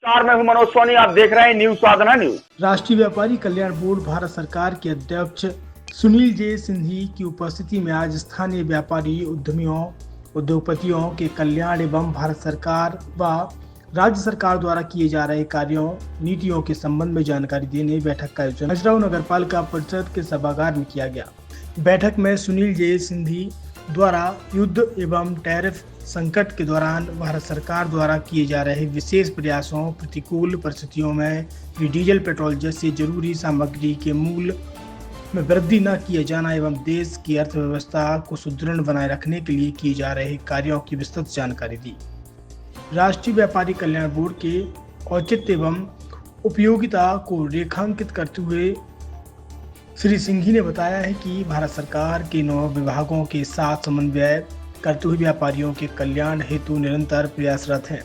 मैं हूं मनोज सोनी, आप देख रहे हैं न्यूज साधना न्यूज। राष्ट्रीय व्यापारी कल्याण बोर्ड भारत सरकार के अध्यक्ष सुनील जे सिंधी की उपस्थिति में आज स्थानीय व्यापारी, उद्यमियों, उद्योगपतियों के कल्याण एवं भारत सरकार व राज्य सरकार द्वारा किए जा रहे कार्यों, नीतियों के संबंध में जानकारी देने बैठक का आयोजन खजुराहो नगर पालिका परिषद के सभागार में किया गया। बैठक में सुनील जे सिंधी द्वारा युद्ध एवं टैरिफ संकट के दौरान भारत सरकार द्वारा किए जा रहे विशेष प्रयासों, प्रतिकूल परिस्थितियों में भी डीजल, पेट्रोल जैसी जरूरी सामग्री के मूल्य में वृद्धि न किए जाना एवं देश की अर्थव्यवस्था को सुदृढ़ बनाए रखने के लिए किए जा रहे कार्यों की विस्तृत जानकारी दी। राष्ट्रीय व्यापारी कल्याण बोर्ड के औचित्य एवं उपयोगिता को रेखांकित करते हुए श्री सिंघी ने बताया है कि भारत सरकार के 9 विभागों के साथ समन्वय करते हुए व्यापारियों के कल्याण हेतु निरंतर प्रयासरत हैं।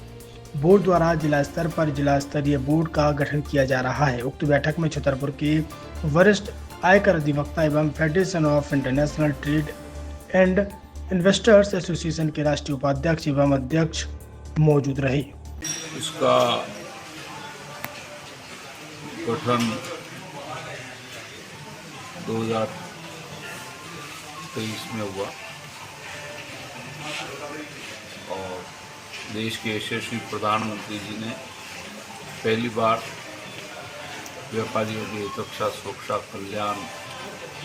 बोर्ड द्वारा जिला स्तर पर जिला स्तरीय बोर्ड का गठन किया जा रहा है। उक्त बैठक में छतरपुर के वरिष्ठ आयकर अधिवक्ता एवं federation of international trade and investors association के राष्ट्रीय उपाध्यक्ष एवं अध्यक्ष मौजूद रहे। इसका गठन 2023 में हुआ और देश के यशस्वी प्रधानमंत्री जी ने पहली बार व्यापारियों की हितरक्षा, सुरक्षा, कल्याण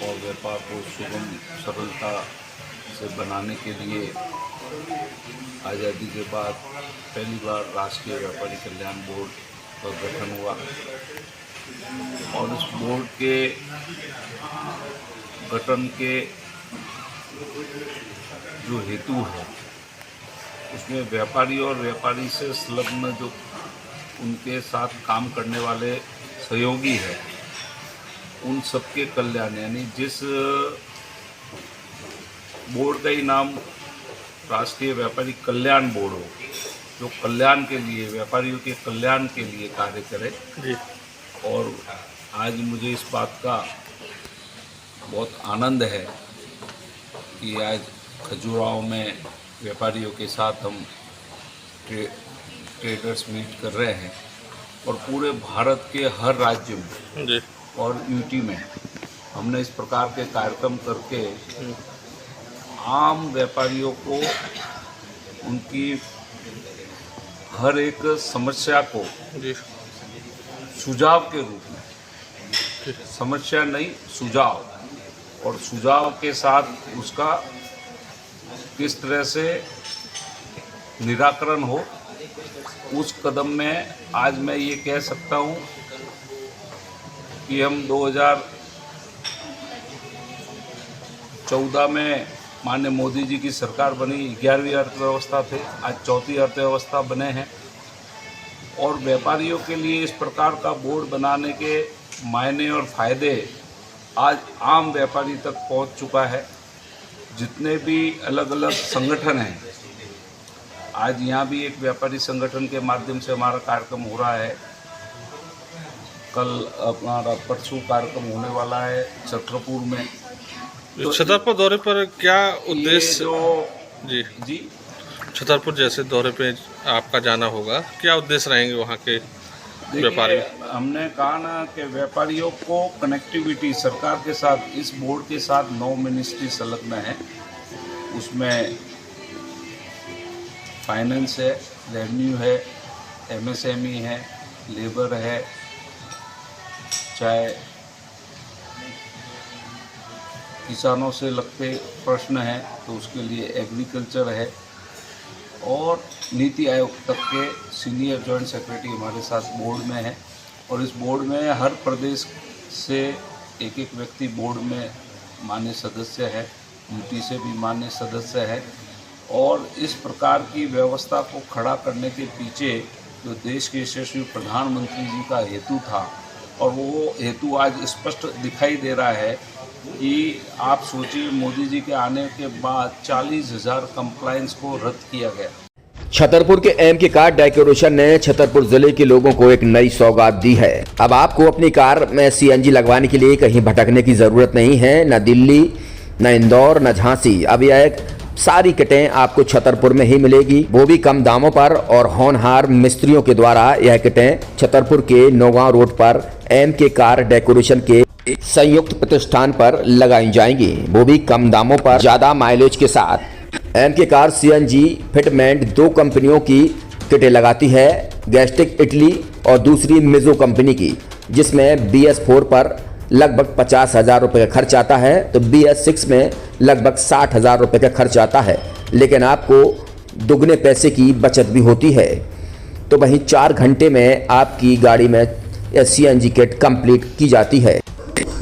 और व्यापार को सुगम, सरलता से बनाने के लिए आज़ादी के बाद पहली बार राष्ट्रीय व्यापारी कल्याण बोर्ड का गठन हुआ और इस बोर्ड के गठन के जो हेतु है उसमें व्यापारी और व्यापारी से संलग्न जो उनके साथ काम करने वाले सहयोगी है उन सबके कल्याण, यानी जिस बोर्ड का ही नाम राष्ट्रीय व्यापारी कल्याण बोर्ड हो, जो कल्याण के लिए, व्यापारियों के कल्याण के लिए कार्य करे जी। और आज मुझे इस बात का बहुत आनंद है कि आज खजुराहो में व्यापारियों के साथ हम ट्रेडर्स मीट कर रहे हैं और पूरे भारत के हर राज्य में जी। और यूटी में हमने इस प्रकार के कार्यक्रम करके आम व्यापारियों को उनकी हर एक समस्या को जी। सुझाव के रूप में, समस्या नहीं सुझाव, और सुझाव के साथ उसका किस तरह से निराकरण हो, उस कदम में आज मैं ये कह सकता हूँ कि हम 2014 में माननीय मोदी जी की सरकार बनी, 11वीं अर्थव्यवस्था थे, आज 4थी अर्थव्यवस्था बने हैं और व्यापारियों के लिए इस प्रकार का बोर्ड बनाने के मायने और फायदे आज आम व्यापारी तक पहुंच चुका है। जितने भी अलग अलग संगठन हैं, आज यहाँ भी एक व्यापारी संगठन के माध्यम से हमारा कार्यक्रम हो रहा है। कल हमारा परसों कार्यक्रम होने वाला है छतरपुर में। तो छतरपुर दौरे पर क्या उद्देश्य जी जी छतरपुर जैसे दौरे पे आपका जाना होगा, क्या उद्देश्य रहेंगे वहाँ के व्यापारी? हमने कहा ना कि व्यापारियों को कनेक्टिविटी सरकार के साथ, इस बोर्ड के साथ 9 मिनिस्ट्री संलग्न है। उसमें फाइनेंस है, रेवेन्यू है, एमएसएमई है, लेबर है, चाहे किसानों से लगते प्रश्न हैं तो उसके लिए एग्रीकल्चर है, और नीति आयोग तक के सीनियर जॉइंट सेक्रेटरी हमारे साथ बोर्ड में है। और इस बोर्ड में हर प्रदेश से एक एक व्यक्ति बोर्ड में मान्य सदस्य है, यूटी से भी मान्य सदस्य है। और इस प्रकार की व्यवस्था को खड़ा करने के पीछे जो देश के यशस्वी प्रधानमंत्री जी का हेतु था, और वो हेतु आज स्पष्ट दिखाई दे रहा है कि आप सोचिए, मोदी जी के आने के बाद 40,000 कंप्लायंस को रद्द किया गया। छतरपुर के एम के कार डेकोरेशन ने छतरपुर जिले के लोगों को एक नई सौगात दी है। अब आपको अपनी कार में सीएनजी लगवाने के लिए कहीं भटकने की जरूरत नहीं है, न दिल्ली, न इंदौर, न झांसी। अब यह एक सारी किटें आपको छतरपुर में ही मिलेगी, वो भी कम दामों पर। और होनहार मिस्त्रियों के द्वारा यह किटें छतरपुर के नौगांव रोड पर MK कार डेकोरेशन के संयुक्त प्रतिष्ठान पर लगाई जाएंगी, वो भी कम दामों पर, ज्यादा माइलेज के साथ। MK कार CNG फिटमेंट 2 कंपनियों की किटें लगाती है, गैस्टिक इटली और दूसरी मिजो कंपनी की, जिसमें BS4 पर लगभग 50,000 रुपये का खर्च आता है, तो BS6 में लगभग 60,000 रुपये का खर्च आता है, लेकिन आपको दुगने पैसे की बचत भी होती है। तो वहीं 4 घंटे में आपकी गाड़ी में CNG किट कंप्लीट की जाती है।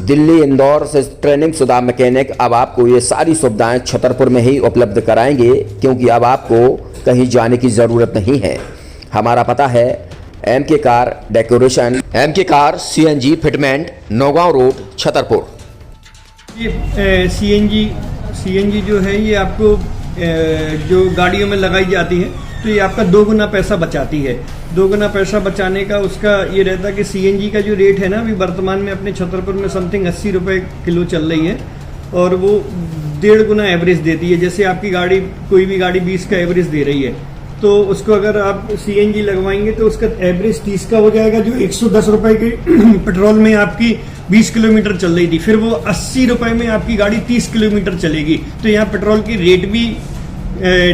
दिल्ली इंदौर से ट्रेनिंग शुदा मैकेनिक अब आपको ये सारी सुविधाएं छतरपुर में ही उपलब्ध कराएंगे, क्योंकि अब आपको कहीं जाने की ज़रूरत नहीं है। हमारा पता है MK car decoration, MK car CNG fitment, Naugaon road, Chhatarpur. ये CNG जो है ये आपको जो गाड़ियों में लगाई जाती है तो ये आपका 2 गुना पैसा बचाती है। 2 गुना पैसा बचाने का उसका ये रहता है कि CNG का जो रेट है ना अभी वर्तमान में अपने छतरपुर में समथिंग 80 रुपये किलो चल रही है और वो 1.5 गुना एवरेज देती है। जैसे आपकी गाड़ी कोई भी गाड़ी 20 का एवरेज दे रही है तो उसको अगर आप CNG लगवाएंगे तो उसका एवरेज 30 का हो जाएगा, जो 110 रुपए के पेट्रोल में आपकी 20 किलोमीटर चल रही थी, फिर वो 80 रुपए में आपकी गाड़ी 30 किलोमीटर चलेगी। तो यहाँ पेट्रोल की रेट भी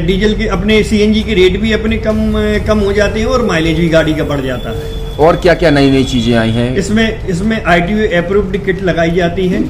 डीजल के अपने CNG के रेट भी अपने कम हो जाते हैं और माइलेज भी गाड़ी का बढ़ जाता है। और क्या क्या नई नई चीजें आई हैं? इसमें ITO अप्रूव्ड किट लगाई जाती है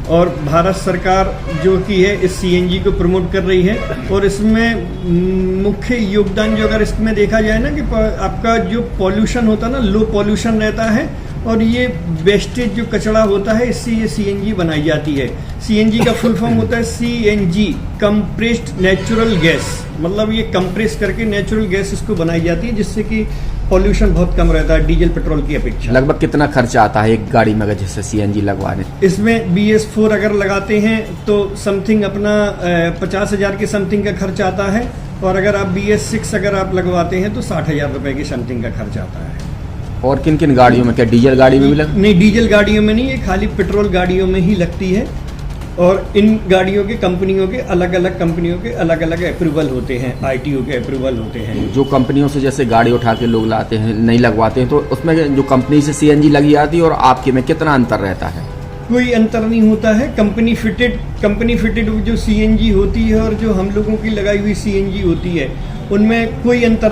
और भारत सरकार जो की है इस CNG को प्रमोट कर रही है। और इसमें मुख्य योगदान जो अगर इसमें देखा जाए ना कि आपका जो पॉल्यूशन होता है ना, लो पॉल्यूशन रहता है और ये वेस्टेज जो कचरा होता है इससे ये CNG बनाई जाती है। CNG का फुल फॉर्म होता है CNG कंप्रेस्ड नेचुरल गैस, मतलब ये कंप्रेस करके नेचुरल गैस इसको बनाई जाती है जिससे कि पॉल्यूशन बहुत कम रहता है डीजल पेट्रोल की अपेक्षा। लगभग कितना खर्चा आता है एक गाड़ी में अगर जैसे CNG लगवाने? इसमें BS4 अगर लगाते हैं तो समथिंग अपना 50,000 के समथिंग का खर्च आता है और अगर आप BS6 अगर आप लगवाते हैं तो 60,000 रुपए की समथिंग का खर्च आता है। और किन किन गाड़ियों में, क्या डीजल गाड़ी में भी नहीं, डीजल गाड़ियों में नहीं, ये खाली पेट्रोल गाड़ियों में ही लगती है। और इन गाड़ियों के कंपनियों के अलग अलग कंपनियों के अलग अलग अप्रूवल होते हैं, ITO के अप्रूवल होते हैं। जो कंपनियों से जैसे गाड़ी उठा के लोग लाते हैं, नहीं लगवाते हैं, तो उसमें जो कंपनी से CNG लगी आती है और आपके में कितना अंतर रहता है? कोई अंतर नहीं होता है। कंपनी फिटेड जो CNG होती है और जो हम लोगों की लगाई हुई CNG होती है उनमें कोई अंतर